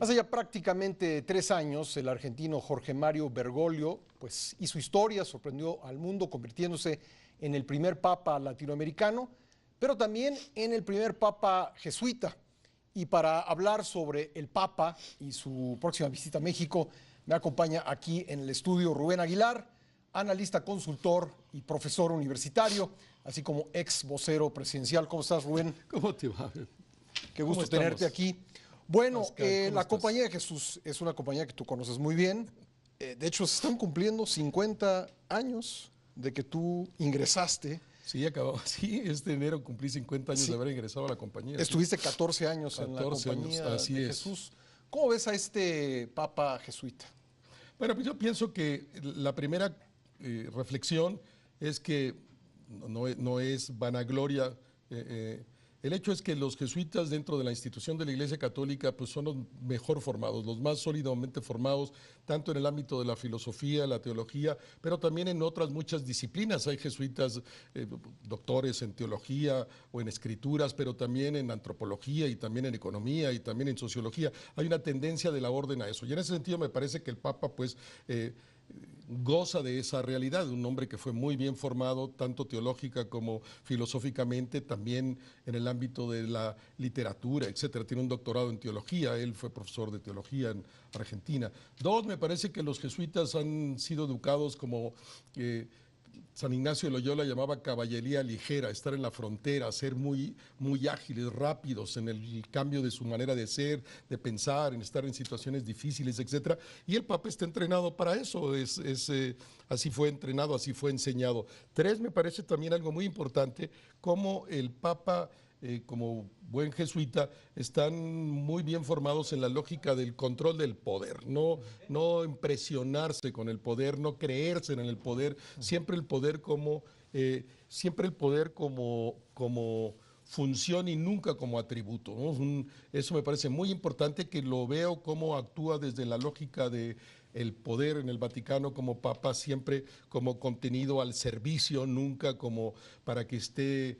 Hace ya prácticamente 3 años, el argentino Jorge Mario Bergoglio hizo historia, sorprendió al mundo, convirtiéndose en el primer papa latinoamericano, pero también en el primer papa jesuita. Y para hablar sobre el papa y su próxima visita a México, me acompaña aquí en el estudio Rubén Aguilar, analista, consultor y profesor universitario, así como ex vocero presidencial. ¿Cómo estás, Rubén? ¿Cómo te va? Qué gusto tenerte aquí. Bueno, Pascal, ¿cómo la estás? Compañía de Jesús es una compañía que tú conoces muy bien. De hecho, se están cumpliendo 50 años de que tú ingresaste. Sí, acabó. Sí, este enero cumplí 50 años Sí, de haber ingresado a la compañía. Sí. estuviste 14 años en la 14 años, Compañía así de es. Jesús. ¿Cómo ves a este papa jesuita? Bueno, pues yo pienso que la primera reflexión es que no es vanagloria. El hecho es que los jesuitas dentro de la institución de la Iglesia Católica pues son los mejor formados, los más sólidamente formados, tanto en el ámbito de la filosofía, la teología, pero también en otras muchas disciplinas. Hay jesuitas doctores en teología o en escrituras, pero también en antropología y también en economía y también en sociología. Hay una tendencia de la orden a eso. Y en ese sentido me parece que el Papa goza de esa realidad, un hombre que fue muy bien formado, tanto teológica como filosóficamente, también en el ámbito de la literatura, etcétera. Tiene un doctorado en teología, él fue profesor de teología en Argentina. Dos, me parece que los jesuitas han sido educados como San Ignacio de Loyola llamaba caballería ligera, estar en la frontera, ser muy ágiles, rápidos en el cambio de su manera de ser, de pensar, en estar en situaciones difíciles, etcétera. Y el Papa está entrenado para eso, así fue entrenado, así fue enseñado. Tres, me parece también algo muy importante, como el Papa como buen jesuita, están muy bien formados en la lógica del control del poder, no impresionarse con el poder, no creerse en el poder, siempre el poder como función y nunca como atributo, ¿no? Eso me parece muy importante, que lo veo cómo actúa desde la lógica de el poder en el Vaticano como papa, siempre como contenido al servicio, nunca como para que esté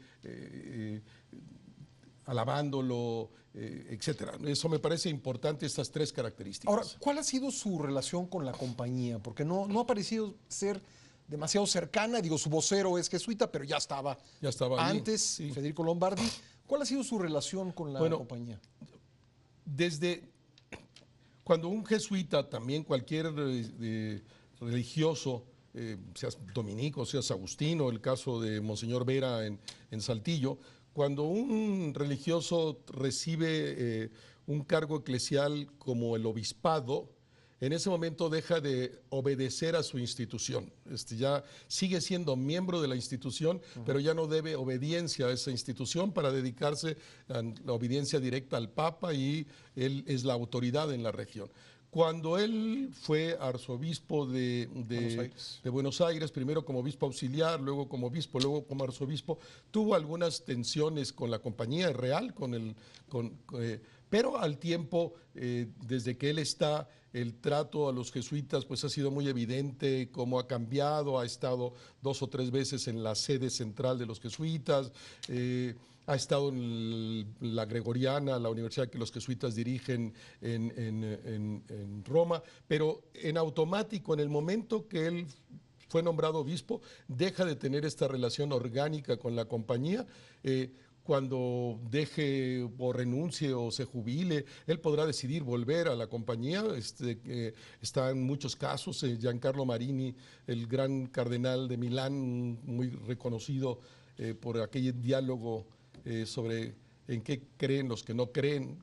alabándolo, etcétera. Eso me parece importante, estas tres características. Ahora, ¿cuál ha sido su relación con la compañía? Porque no ha parecido ser demasiado cercana. Digo, su vocero es jesuita, pero ya estaba Ahí. antes, Sí. Federico Lombardi. ¿Cuál ha sido su relación con la Bueno, compañía? desde cuando un jesuita, también cualquier religioso, seas dominico, seas agustino, el caso de Monseñor Vera en Saltillo, cuando un religioso recibe un cargo eclesial como el obispado, en ese momento deja de obedecer a su institución. Ya sigue siendo miembro de la institución, pero ya no debe obediencia a esa institución para dedicarse a la obediencia directa al Papa, y él es la autoridad en la región. Cuando él fue arzobispo de Buenos Aires, primero como obispo auxiliar, luego como obispo, luego como arzobispo, tuvo algunas tensiones con la compañía real, pero al tiempo, desde que él está, el trato a los jesuitas pues ha sido muy evidente, cómo ha cambiado. Ha estado 2 o 3 veces en la sede central de los jesuitas, ha estado en la Gregoriana, la universidad que los jesuitas dirigen en Roma, pero en automático, en el momento que él fue nombrado obispo, deja de tener esta relación orgánica con la compañía. Cuando deje o renuncie o se jubile, él podrá decidir volver a la compañía. Está en muchos casos, Giancarlo Marini, el gran cardenal de Milán, muy reconocido por aquel diálogo sobre en qué creen los que no creen.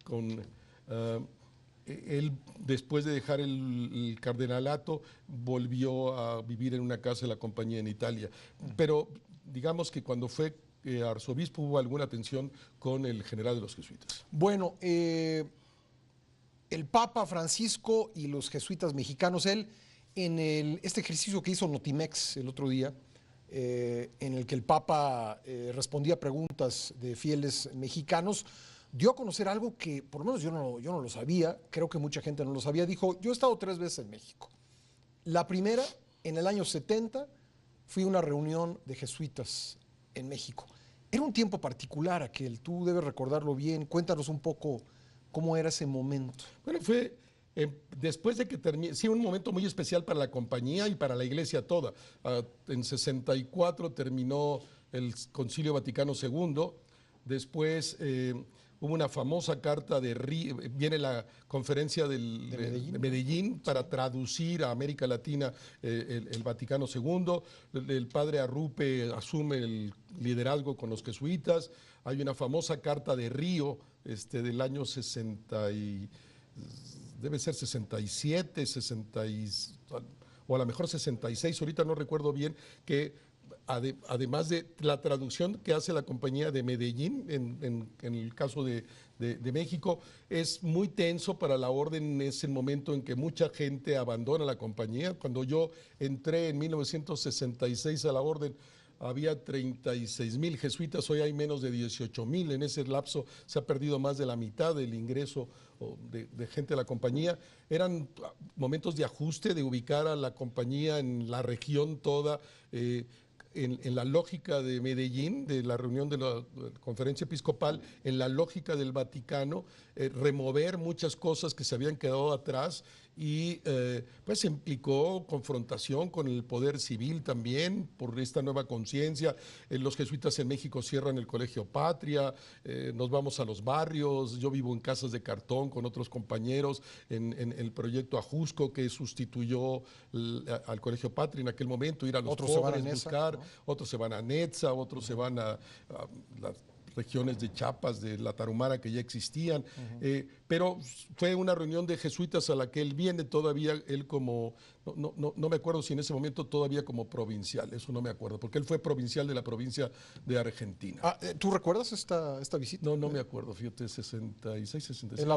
Él, después de dejar el cardenalato, volvió a vivir en una casa de la compañía en Italia. Pero digamos que cuando fue arzobispo hubo alguna tensión con el general de los jesuitas. Bueno, el Papa Francisco y los jesuitas mexicanos, él en este ejercicio que hizo Notimex el otro día, en el que el Papa respondía preguntas de fieles mexicanos, dio a conocer algo que por lo menos yo no lo sabía, creo que mucha gente no lo sabía. Dijo: yo he estado 3 veces en México. La primera, en el año 70, fui a una reunión de jesuitas en México. Era un tiempo particular aquel, tú debes recordarlo bien. Cuéntanos un poco ¿Cómo era ese momento? Bueno, fue después de que terminó, sí, un momento muy especial para la compañía y para la iglesia toda. En 64 terminó el Concilio Vaticano II, después hubo una famosa carta de Río, viene la conferencia de Medellín para traducir a América Latina el Vaticano II, el padre Arrupe asume el liderazgo con los jesuitas, hay una famosa carta de Río del año 60 debe ser 67, 60 o a lo mejor 66, ahorita no recuerdo bien, que además de la traducción que hace la compañía de Medellín, en el caso de México, es muy tenso para la orden. Es el momento en que mucha gente abandona la compañía. Cuando yo entré en 1966 a la orden, había 36,000 jesuitas, hoy hay menos de 18,000. En ese lapso se ha perdido más de la mitad del ingreso de gente a la compañía. Eran momentos de ajuste, de ubicar a la compañía en la región toda, en la lógica de Medellín, de la reunión de la conferencia episcopal, en la lógica del Vaticano, remover muchas cosas que se habían quedado atrás y pues implicó confrontación con el poder civil también por esta nueva conciencia. Los jesuitas en México cierran el Colegio Patria, nos vamos a los barrios, yo vivo en casas de cartón con otros compañeros en el proyecto Ajusco que sustituyó al Colegio Patria en aquel momento, ir a los Otros pobres, se van a Neza, buscar, ¿no? Otros se van a Netza, otros se van a las regiones de Chiapas, de la Tarahumara que ya existían, pero fue una reunión de jesuitas a la que él viene todavía, él como, no me acuerdo si en ese momento todavía como provincial, eso no me acuerdo, porque él fue provincial de la provincia de Argentina. ¿Tú recuerdas esta visita? No me acuerdo, fíjate, 66, 67. Él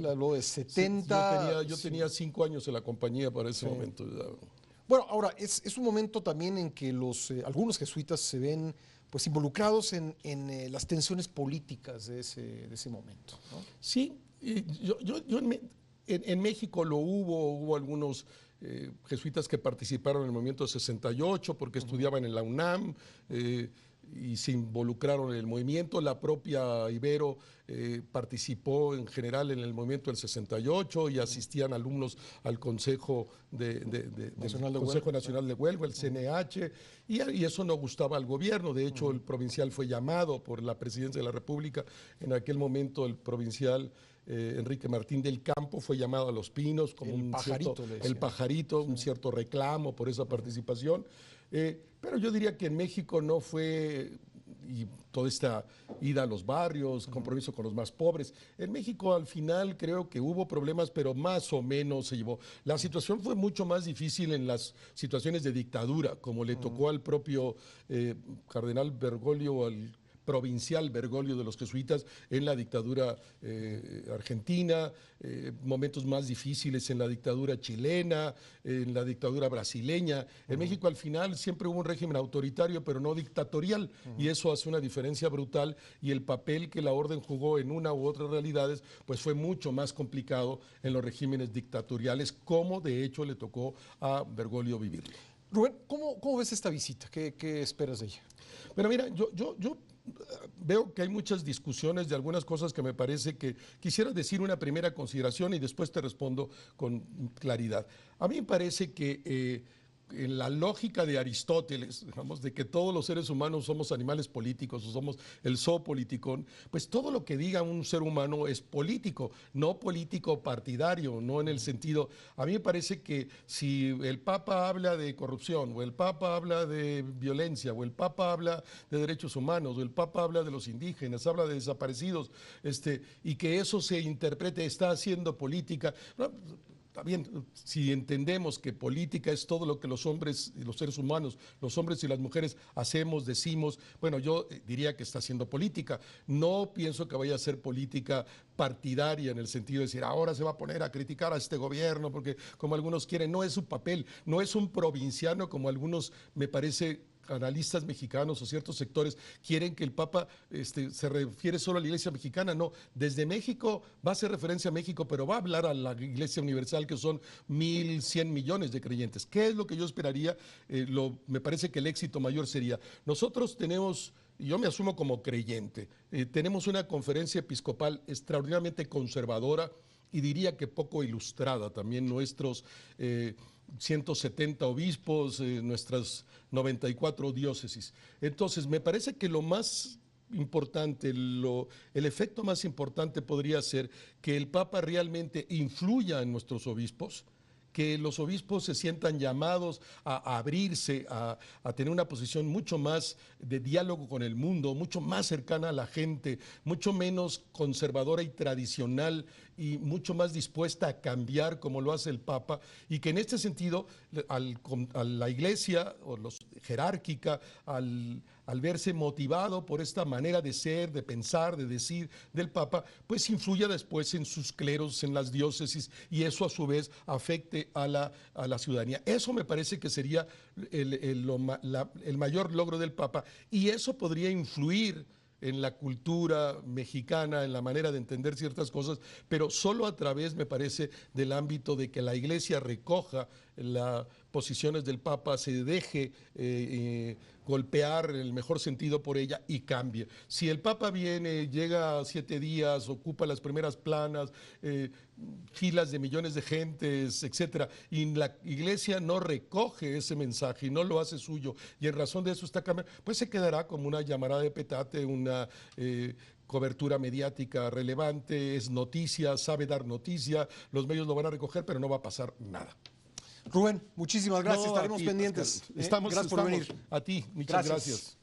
habló de 70. Yo tenía 5 años en la compañía para ese momento. Bueno, ahora, es un momento también en que algunos jesuitas se ven pues involucrados en las tensiones políticas de ese momento, ¿no? Sí, yo en México hubo algunos jesuitas que participaron en el movimiento 68 porque estudiaban en la UNAM y se involucraron en el movimiento. La propia Ibero participó en general en el movimiento del 68 y asistían alumnos al Consejo Nacional de Huelga, el CNH, y eso no gustaba al gobierno. De hecho, el provincial fue llamado por la presidencia de la República. En aquel momento el provincial Enrique Martín del Campo fue llamado a Los Pinos como un cierto reclamo por esa participación. Pero yo diría que en México no fue, y toda esta ida a los barrios, compromiso con los más pobres. En México al final creo que hubo problemas, pero más o menos se llevó. La situación fue mucho más difícil en las situaciones de dictadura, como le tocó al propio cardenal Bergoglio, al provincial Bergoglio de los jesuitas en la dictadura argentina, momentos más difíciles en la dictadura chilena, en la dictadura brasileña. En México al final siempre hubo un régimen autoritario, pero no dictatorial, y eso hace una diferencia brutal, y el papel que la orden jugó en una u otra realidades, pues fue mucho más complicado en los regímenes dictatoriales, como de hecho le tocó a Bergoglio vivirlo. Rubén, ¿cómo ves esta visita? ¿Qué esperas de ella? Pero mira, yo veo que hay muchas discusiones de algunas cosas que me parece que quisiera decir una primera consideración y después te respondo con claridad. A mí me parece que en la lógica de Aristóteles, digamos, de que todos los seres humanos somos animales políticos o somos el zoopoliticón, pues todo lo que diga un ser humano es político, no político partidario, no en el sentido. A mí me parece que si el Papa habla de corrupción, o el Papa habla de violencia, o el Papa habla de derechos humanos, o el Papa habla de los indígenas, habla de desaparecidos, y que eso se interprete, está haciendo política. Está bien, si entendemos que política es todo lo que los hombres y los seres humanos, los hombres y las mujeres hacemos, decimos, bueno, yo diría que está haciendo política. No pienso que vaya a ser política partidaria en el sentido de decir, ahora se va a poner a criticar a este gobierno, porque como algunos quieren, no es su papel, no es un provinciano como algunos, me parece, analistas mexicanos o ciertos sectores quieren que el Papa se refiere solo a la Iglesia mexicana. No, desde México va a hacer referencia a México, pero va a hablar a la Iglesia Universal, que son 1,100 millones de creyentes. ¿Qué es lo que yo esperaría? Me parece que el éxito mayor sería, nosotros tenemos yo me asumo como creyente. Tenemos una conferencia episcopal extraordinariamente conservadora y diría que poco ilustrada. También nuestros 170 obispos, nuestras 94 diócesis. Entonces, me parece que lo más importante, el efecto más importante podría ser que el Papa realmente influya en nuestros obispos, que los obispos se sientan llamados a abrirse, a tener una posición mucho más de diálogo con el mundo, mucho más cercana a la gente, mucho menos conservadora y tradicional y mucho más dispuesta a cambiar como lo hace el Papa, y que en este sentido a la Iglesia o los jerárquica, al verse motivado por esta manera de ser, de pensar, de decir del Papa, pues influya después en sus cleros, en las diócesis, y eso a su vez afecte a la ciudadanía. Eso me parece que sería el mayor logro del Papa, y eso podría influir en la cultura mexicana, en la manera de entender ciertas cosas, pero solo a través, me parece, del ámbito de que la Iglesia recoja las posiciones del Papa, se deje golpear en el mejor sentido por ella y cambie. Si el Papa viene, llega 7 días, ocupa las primeras planas, filas de millones de gentes, etcétera, y la Iglesia no recoge ese mensaje y no lo hace suyo, y en razón de eso está cambiando, pues se quedará como una llamarada de petate, una cobertura mediática relevante, es noticia, sabe dar noticia, los medios lo van a recoger, pero no va a pasar nada. Rubén, muchísimas gracias, No, estaremos pendientes. Pascal. Gracias por venir. A ti, muchas gracias.